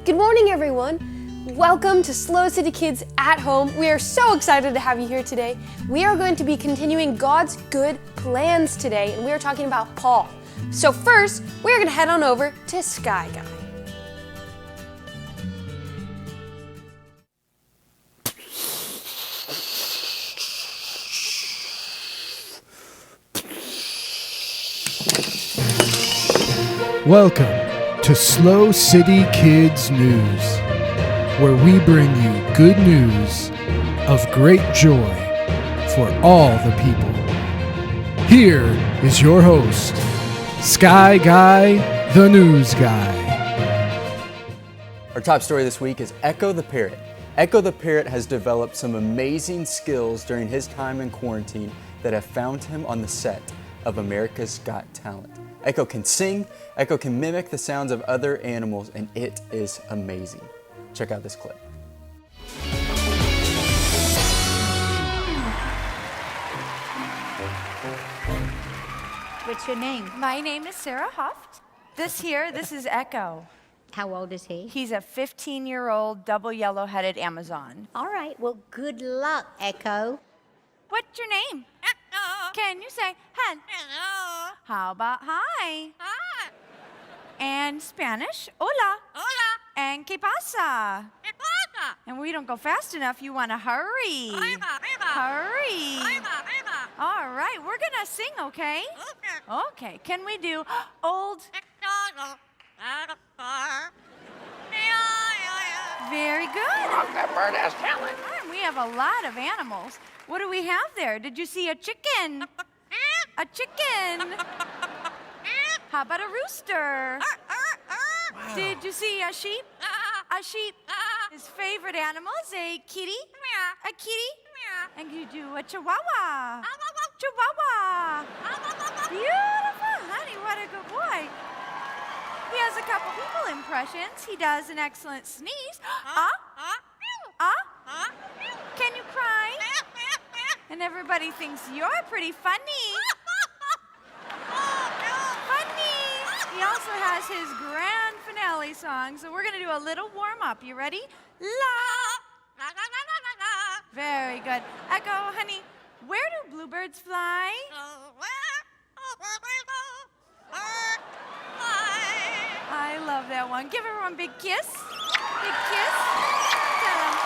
Good morning, everyone. Welcome to SLO City Kids at Home. We are so excited to have you here today. We are going to be continuing God's good plans today, and we are talking about Paul. So first, we're going to head on over to Sky Guy. Welcome to SLO City Kids News, where we bring you good news of great joy for all the people. Here is your host, Sky Guy, the News Guy. Our top story this week is Echo the Parrot. Echo the Parrot has developed some amazing skills during his time in quarantine that have found him on the set of America's Got Talent. Echo can sing, Echo can mimic the sounds of other animals, and it is amazing. Check out this clip. What's your name? My name is Sarah Huft. This is Echo. How old is he? He's a 15-year-old double yellow-headed Amazon. All right, well, good luck, Echo. What's your name? Can you say hello? How about hi? Hi. And Spanish, hola. Hola. And que pasa? Que pasa? And we don't go fast enough. You want to hurry. Hurry. All right, we're going to sing, okay? Okay. Can we do old? Very good. That bird has talent. We have a lot of animals. What do we have there? Did you see a chicken? A chicken. How about a rooster? Wow. Did you see a sheep? A sheep. His favorite animal is a kitty. A kitty. And you do a chihuahua. Chihuahua. Beautiful, honey. What a good boy. He has a couple people impressions. He does an excellent sneeze. Can you cry? And everybody thinks you're pretty funny. Funny. He also has his grand finale song, so we're going to do a little warm-up. You ready? La. Very good. Echo, honey, where do bluebirds fly? I love that one. Give everyone a big kiss. Big kiss. Tell them.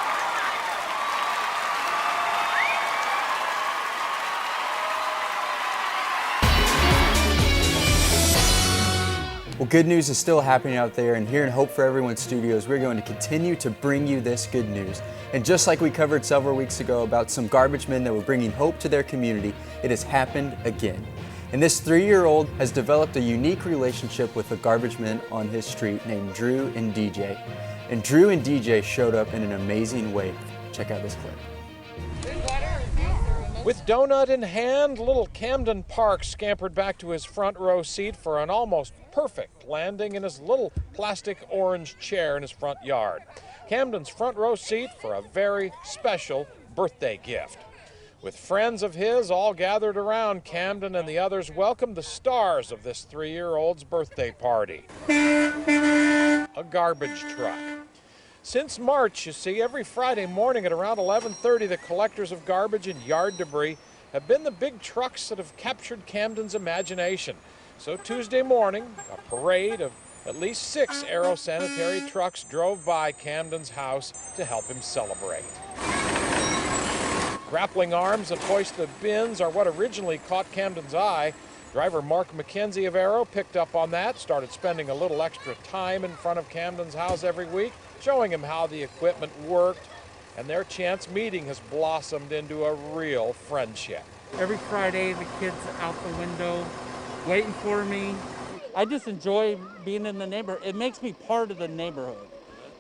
Well, good news is still happening out there, and here in Hope for Everyone Studios, we're going to continue to bring you this good news. And just like we covered several weeks ago about some garbage men that were bringing hope to their community, it has happened again. And this 3-year-old has developed a unique relationship with the garbage men on his street named Drew and DJ. And Drew and DJ showed up in an amazing way. Check out this clip. With donut in hand, little Camden Park scampered back to his front row seat for an almost perfect landing in his little plastic orange chair in his front yard. Camden's front row seat for a very special birthday gift. With friends of his all gathered around, Camden and the others welcomed the stars of this 3-year-old's birthday party. A garbage truck. Since March, you see, every Friday morning at around 11:30, the collectors of garbage and yard debris have been the big trucks that have captured Camden's imagination. So Tuesday morning, a parade of at least 6 Aero sanitary trucks drove by Camden's house to help him celebrate. Grappling arms that hoist the bins are what originally caught Camden's eye. Driver Mark McKenzie of Aero picked up on that, started spending a little extra time in front of Camden's house every week, showing him how the equipment worked, and their chance meeting has blossomed into a real friendship. Every Friday, the kids out the window waiting for me. I just enjoy being in the neighborhood. It makes me part of the neighborhood.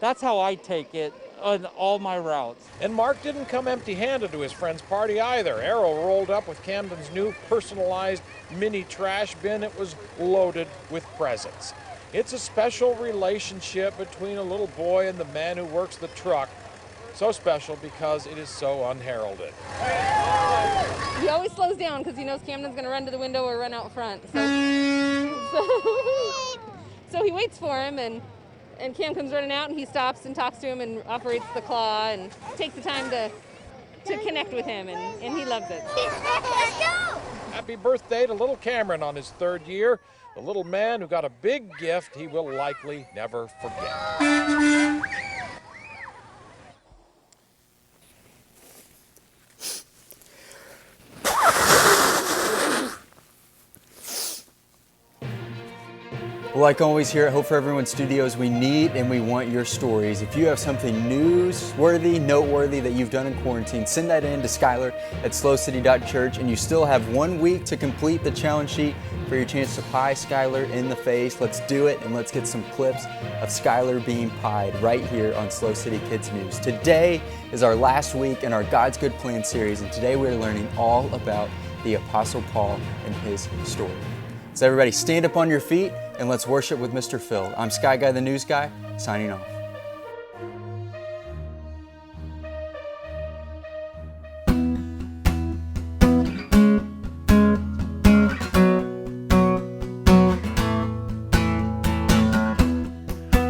That's how I take it on all my routes. And Mark didn't come empty-handed to his friend's party either. Aero rolled up with Camden's new personalized mini trash bin. It was loaded with presents. It's a special relationship between a little boy and the man who works the truck. So special because it is so unheralded. He always slows down because he knows Camden's going to run to the window or run out front. So he waits for him, and And Cam comes running out, and he stops and talks to him and operates the claw and takes the time to connect with him, and he loves it. Happy birthday to little Cameron on his 3rd year, the little man who got a big gift he will likely never forget. Well, like always here at Hope for Everyone Studios, we need and we want your stories. If you have something newsworthy, noteworthy that you've done in quarantine, send that in to Skylar at slowcity.church, and you still have 1 week to complete the challenge sheet for your chance to pie Skylar in the face. Let's do it, and let's get some clips of Skylar being pied right here on SLO City Kids News. Today is our last week in our God's Good Plan series, and today we're learning all about the Apostle Paul and his story. So everybody stand up on your feet and let's worship with Mr. Phil. I'm Sky Guy the News Guy, signing off.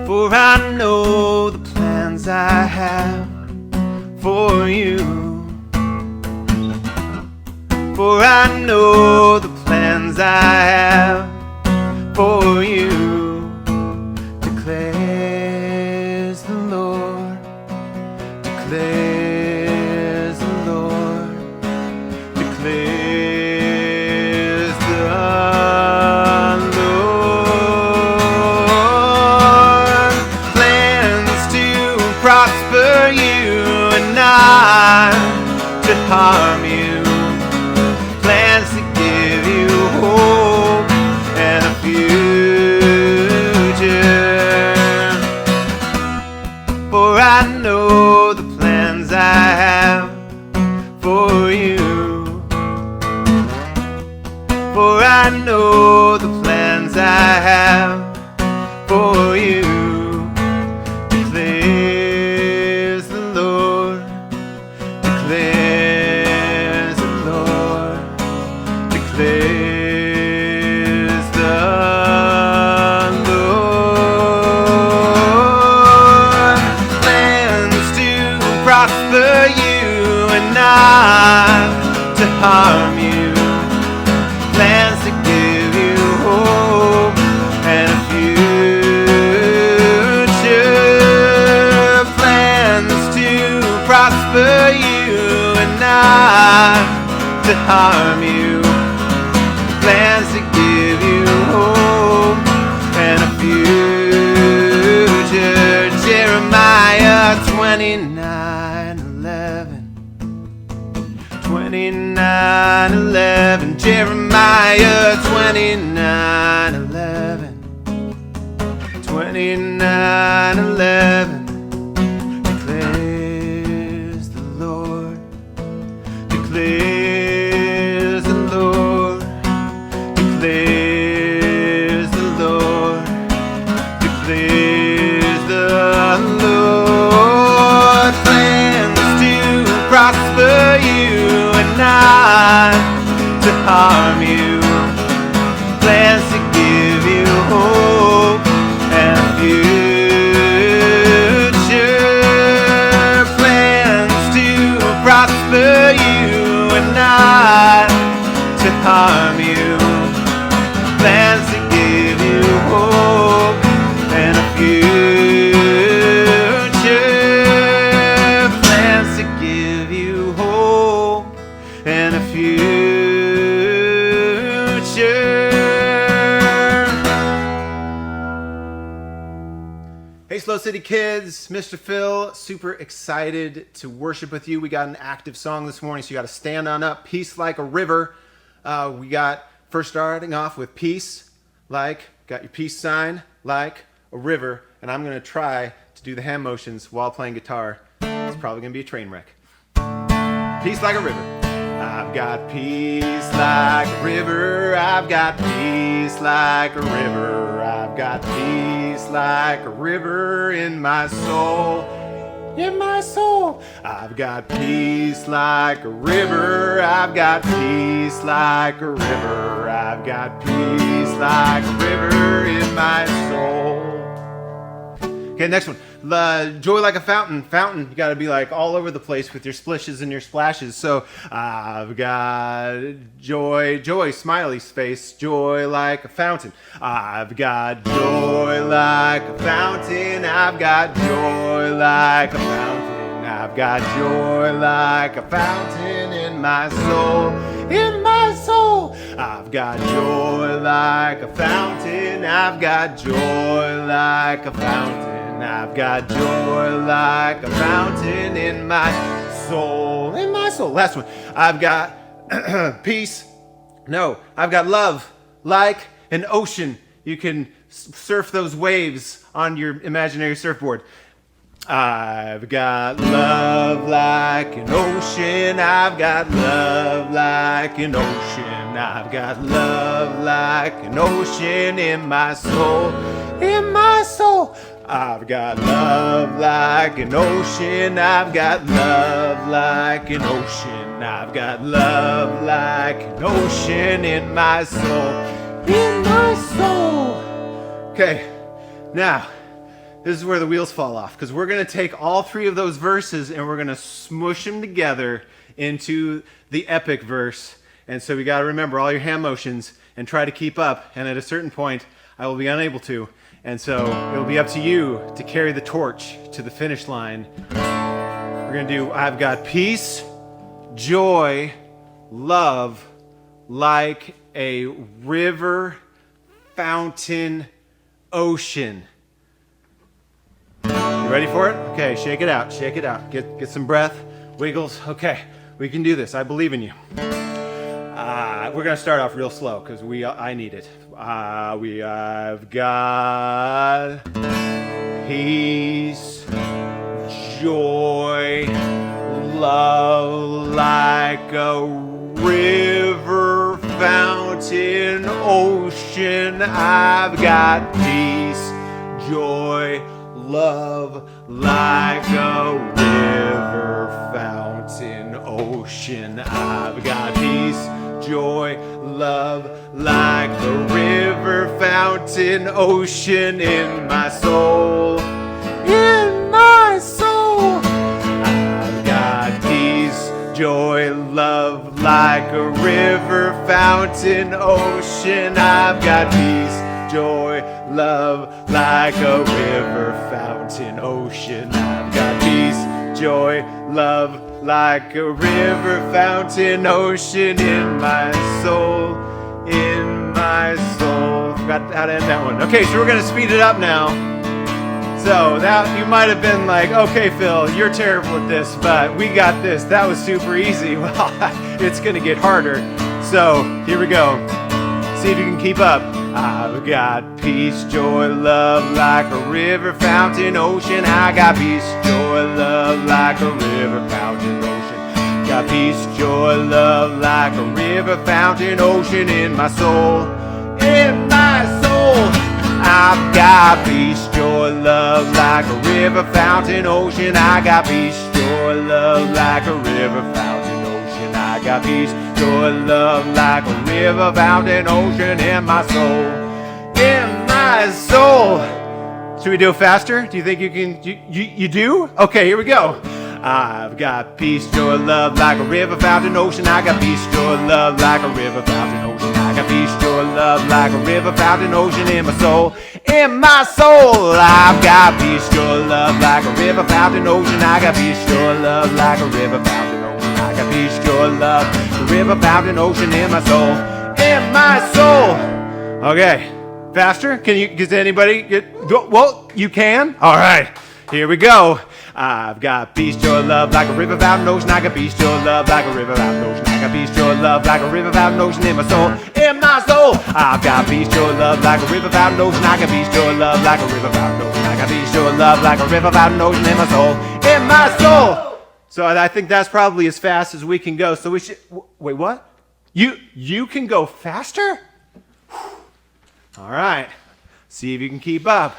For I know the plans I have for you. For I know the plans I have for you, declares the Lord, declares the Lord, declares the Lord. Plans to prosper you and not to harm you, plans to give you hope and a future. For I know the plans I have for you. For I know the plans I have for you, declares the Lord, declares the Lord, declares the Lord. Plans to prosper you and not to harm you, plans to give you hope and a future. Plans to prosper you and not to harm you, plans to give you hope and a future. Jeremiah 29:11, 29:11. Jeremiah 29:11, 29:11. Declares the Lord, declares the Lord, declares the Lord, declares the Lord. Plans to prosper you and not to harm you, plans to give you hope and a future. Plans to prosper you and not to harm you, plans to give you hope and a future. Plans to give you hope and a future. Hey SLO City Kids, Mr. Phil, super excited to worship with you. We got an active song this morning, so you got to stand on up. Peace like a river. We got first starting off with peace, like, got your peace sign, like a river, and I'm going to try to do the hand motions while playing guitar. It's probably going to be a train wreck. Peace like a river. I've got peace like a river. I've got peace like a river. I've got peace like a river in my soul. In my soul. I've got peace like a river. I've got peace like a river. I've got peace like a river in my soul. Okay, next one. Joy like a fountain. Fountain, you got to be like all over the place with your splishes and your splashes. So I've got joy, smiley face, joy like a fountain. I've got joy like a fountain. I've got joy like a fountain. I've got joy like a fountain in my soul. In my soul. I've got joy like a fountain. I've got joy like a fountain. I've got joy like a fountain in my soul. In my soul. Last one. I've got peace. No, I've got love like an ocean. You can surf those waves on your imaginary surfboard. I've got love like an ocean. I've got love like an ocean. I've got love like an ocean in my soul. In my soul. I've got love like an ocean. I've got love like an ocean. I've got love like an ocean in my soul. In my soul. Okay, now this is where the wheels fall off, because we're going to take all three of those verses and we're going to smush them together into the epic verse. And so we got to remember all your hand motions and try to keep up. And at a certain point, I will be unable to. And so it'll be up to you to carry the torch to the finish line. We're going to do, I've got peace, joy, love, like a river, fountain, ocean. You ready for it? Okay, shake it out, shake it out. Get some breath, wiggles. Okay, we can do this. I believe in you. We're gonna start off real slow because I need it. I've got peace, joy, love like a river, fountain, ocean. I've got peace, joy, love like a river, fountain, ocean. I've got peace, joy, love like a river, fountain, ocean in my soul. In my soul. I've got peace, joy, love like a river, fountain, ocean. I've got peace, joy, love like a river, fountain, ocean. I've got peace, joy, love like a river, fountain, ocean in my soul. In my soul. Forgot how to end that one. Okay, so we're gonna speed it up now. So that you might have been like, okay, Phil, you're terrible at this, but we got this. That was super easy. Well, it's gonna get harder. So here we go. See if you can keep up. I've got peace, joy, love like a river, fountain, ocean. I got peace, joy, love like a river, fountain, ocean. Got peace, joy, love like a river, fountain, ocean in my soul. In my soul. I've got peace, joy, love like a river, fountain, ocean. I got peace, joy, love like a river, fountain, ocean. I got peace, joy, love like a river, fountain, ocean in my soul. In my soul. Should we do it faster? Do you think you can? You do? Okay, here we go. I've got peace, joy, love like a river, fountain, ocean. I got peace, joy, love like a river, fountain, ocean. I got peace, joy, love like a river, fountain, ocean in my soul. In my soul. I've got peace, joy, love like a river, fountain, ocean. I got peace, joy, love like a river, fountain, ocean. I got peace, joy, love, the river, fountain, ocean in my soul. In my soul. Okay. Faster? Does anybody well, you can? All right. Here we go. I've got peace, joy, love like a river, fountain, ocean. I got peace, joy, love like a river, fountain, ocean. I got peace, joy, love like a river, fountain, ocean in my soul. In my soul. I've got peace, joy, love like a river, fountain, ocean. I got peace, joy, love like a river, fountain, ocean. I got peace, joy, love like a river, fountain, ocean in my soul. In my soul. So I think that's probably as fast as we can go. So we should. Wait, what? You can go faster? All right. See if you can keep up.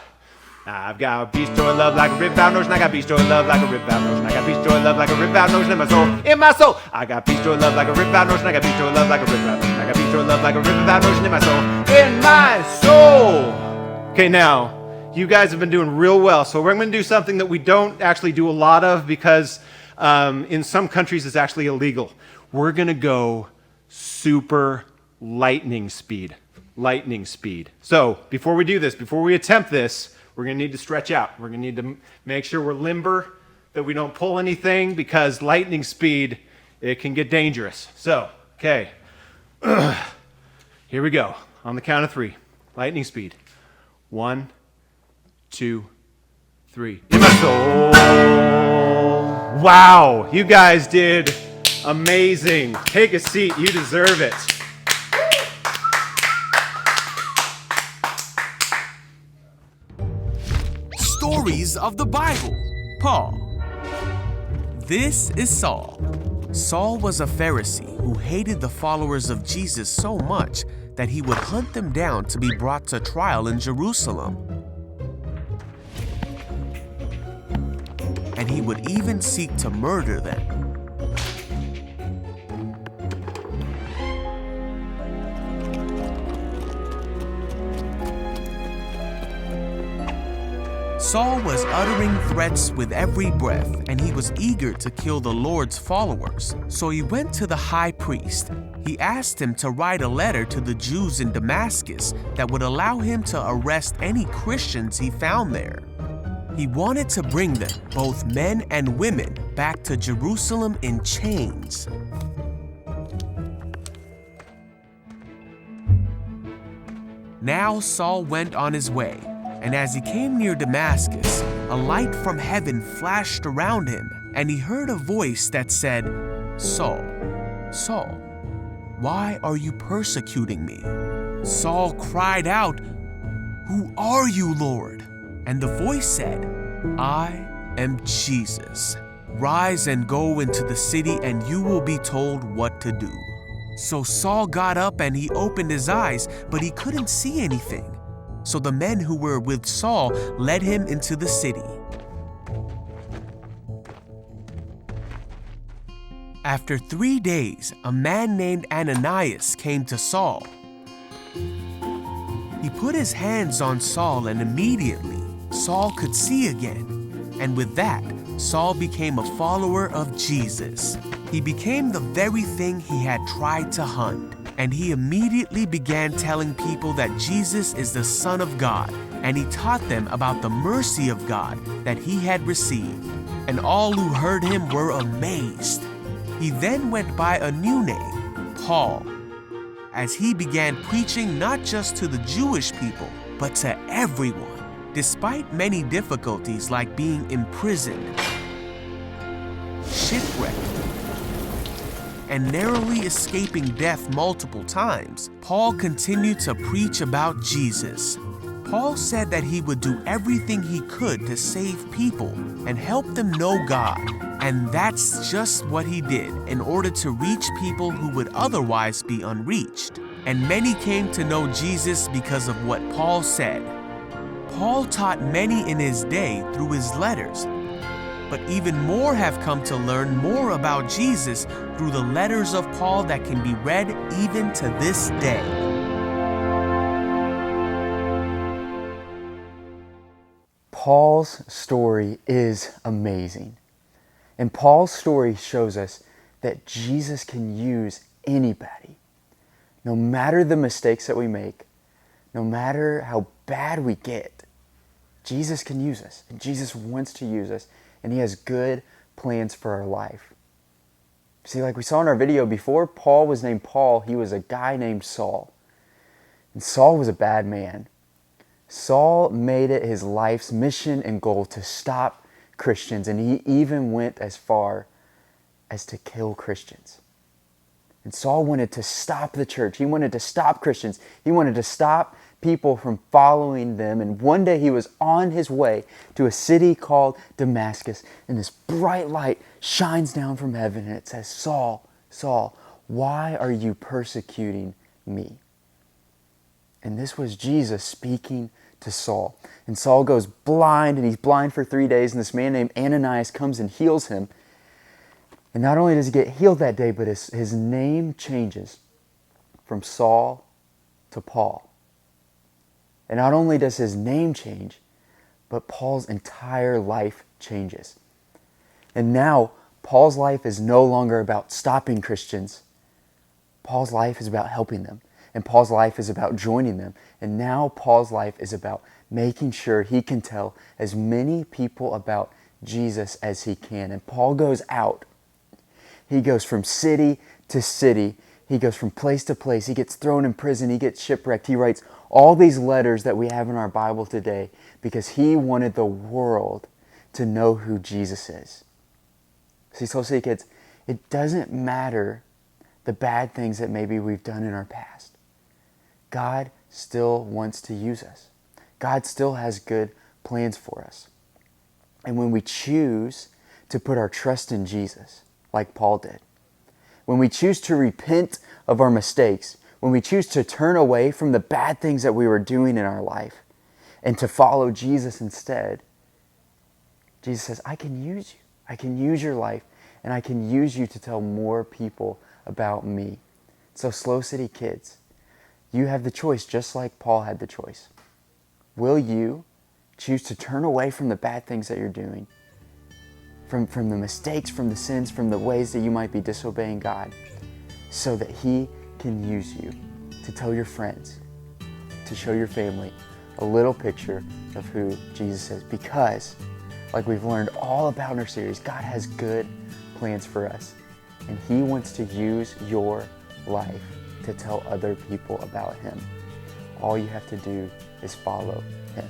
I've got peace, joy, love like a river, fountain, ocean. I got peace, joy, love like a river, fountain, ocean. I got peace, joy, love like a river, fountain, ocean in my soul. In my soul. I got peace, joy, love like a river, fountain, ocean. I got peace, joy, love like a river, fountain, ocean. I got peace, joy, love like a river, fountain, ocean in my soul. In my soul. Okay, now You guys have been doing real well. So we're going to do something that we don't actually do a lot of because in some countries it's actually illegal. We're going to go super lightning speed. Lightning speed. So before we do this, before we attempt this, we're going to need to stretch out. We're going to need to make sure we're limber, that we don't pull anything, because lightning speed, it can get dangerous. So, okay. Here we go. On the count of 3. Lightning speed. 1, 2, 3. In my soul. Wow, you guys did amazing. Take a seat. You deserve it. Stories of the Bible. Paul. This is Saul. Saul was a Pharisee who hated the followers of Jesus so much that he would hunt them down to be brought to trial in Jerusalem. And he would even seek to murder them. Saul was uttering threats with every breath, and he was eager to kill the Lord's followers. So he went to the high priest. He asked him to write a letter to the Jews in Damascus that would allow him to arrest any Christians he found there. He wanted to bring them, both men and women, back to Jerusalem in chains. Now Saul went on his way. And as he came near Damascus, a light from heaven flashed around him, and he heard a voice that said, "Saul, Saul, why are you persecuting me?" Saul cried out, "Who are you, Lord?" And the voice said, "I am Jesus. Rise and go into the city, and you will be told what to do." So Saul got up and he opened his eyes, but he couldn't see anything. So the men who were with Saul led him into the city. After 3 days, a man named Ananias came to Saul. He put his hands on Saul, and immediately Saul could see again. And with that, Saul became a follower of Jesus. He became the very thing he had tried to hunt. And he immediately began telling people that Jesus is the Son of God, and he taught them about the mercy of God that he had received. And all who heard him were amazed. He then went by a new name, Paul, as he began preaching not just to the Jewish people, but to everyone, despite many difficulties like being imprisoned, shipwrecked, and narrowly escaping death multiple times. Paul continued to preach about Jesus. Paul said that he would do everything he could to save people and help them know God. And that's just what he did in order to reach people who would otherwise be unreached. And many came to know Jesus because of what Paul said. Paul taught many in his day through his letters, but even more have come to learn more about Jesus through the letters of Paul that can be read even to this day. Paul's story is amazing. And Paul's story shows us that Jesus can use anybody. No matter the mistakes that we make, no matter how bad we get, Jesus can use us. And Jesus wants to use us. And he has good plans for our life. See, like we saw in our video, before Paul was named Paul, he was a guy named Saul. And Saul was a bad man. Saul made it his life's mission and goal to stop Christians, and he even went as far as to kill Christians. And Saul wanted to stop the church. He wanted to stop Christians. He wanted to stop people from following them. And one day he was on his way to a city called Damascus, and this bright light shines down from heaven, and it says, "Saul, Saul, why are you persecuting me?" And this was Jesus speaking to Saul. And Saul goes blind, and he's blind for 3 days, and this man named Ananias comes and heals him. And not only does he get healed that day, but his name changes from Saul to Paul. And not only does his name change, But Paul's entire life changes. And now, Paul's life is no longer about stopping Christians. Paul's life is about helping them. And Paul's life is about joining them. And now Paul's life is about making sure he can tell as many people about Jesus as he can. And Paul goes out. He goes from city to city. He goes from place to place. He gets thrown in prison. He gets shipwrecked. He writes all these letters that we have in our Bible today because he wanted the world to know who Jesus is. See, SLO City Kids, it doesn't matter the bad things that maybe we've done in our past. God still wants to use us. God still has good plans for us. And when we choose to put our trust in Jesus, like Paul did, when we choose to repent of our mistakes, when we choose to turn away from the bad things that we were doing in our life and to follow Jesus instead, Jesus says, I can use you. I can use your life, and I can use you to tell more people about me. So SLO City Kids, you have the choice just like Paul had the choice. Will you choose to turn away from the bad things that you're doing, from the mistakes, from the sins, from the ways that you might be disobeying God, so that He can use you to tell your friends, to show your family a little picture of who Jesus is? Because, like we've learned all about in our series, God has good plans for us, and He wants to use your life to tell other people about Him. All you have to do is follow Him.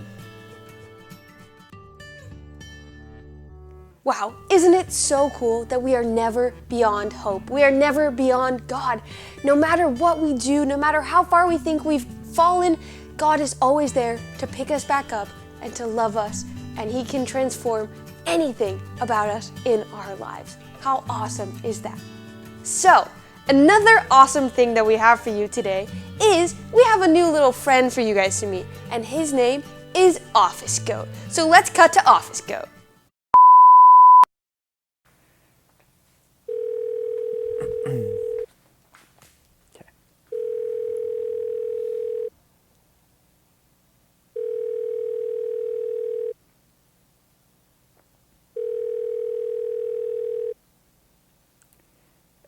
Wow, isn't it so cool that we are never beyond hope? We are never beyond God. No matter what we do, no matter how far we think we've fallen, God is always there to pick us back up and to love us, and He can transform anything about us in our lives. How awesome is that? So, another awesome thing that we have for you today is we have a new little friend for you guys to meet, and his name is Office Goat. So let's cut to Office Goat.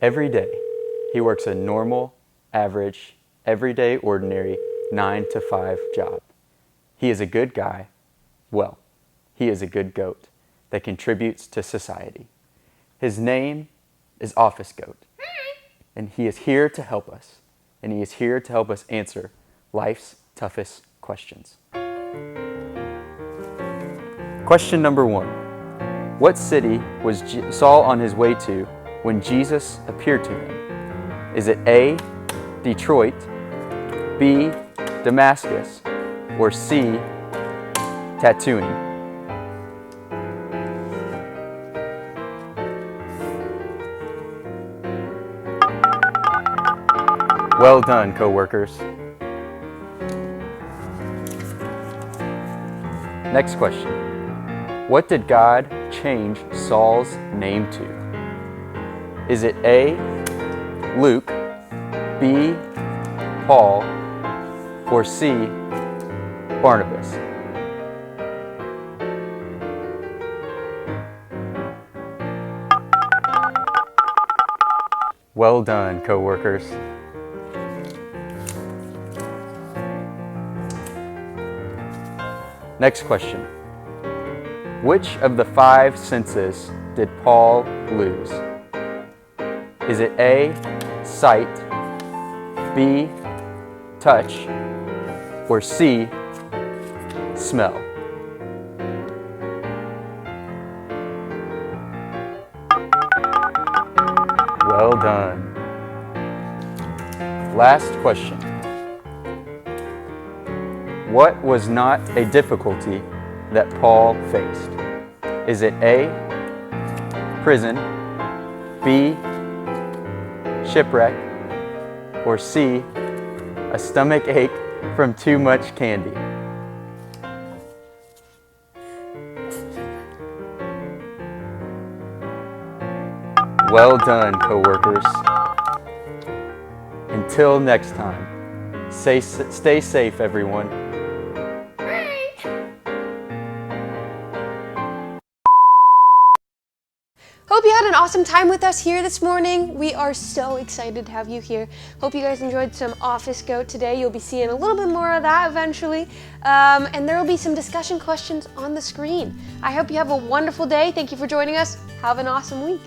Every day, he works a normal, average, everyday, ordinary 9-to-5 job. He is a good guy. Well, he is a good goat that contributes to society. His name is Office Goat, and he is here to help us, and he is here to help us answer life's toughest questions. Question number 1. What city was Saul on his way to when Jesus appeared to him? Is it A, Detroit, B, Damascus, or C, tattooing? Well done, co-workers. Next question. What did God change Saul's name to? Is it A, Luke, B, Paul, or C, Barnabas? Well done, co-workers. Next question. Which of the 5 senses did Paul lose? Is it A, sight, B, touch, or C, smell? Well done. Last question. What was not a difficulty that Paul faced? Is it A, prison, B, shipwreck, or C, a stomach ache from too much candy? Well done, co-workers. Until next time, stay safe, everyone. Hope you had an awesome time with us here this morning. We are so excited to have you here. Hope you guys enjoyed some Office Goat today. You'll be seeing a little bit more of that eventually. And there will be some discussion questions on the screen. I hope you have a wonderful day. Thank you for joining us. Have an awesome week.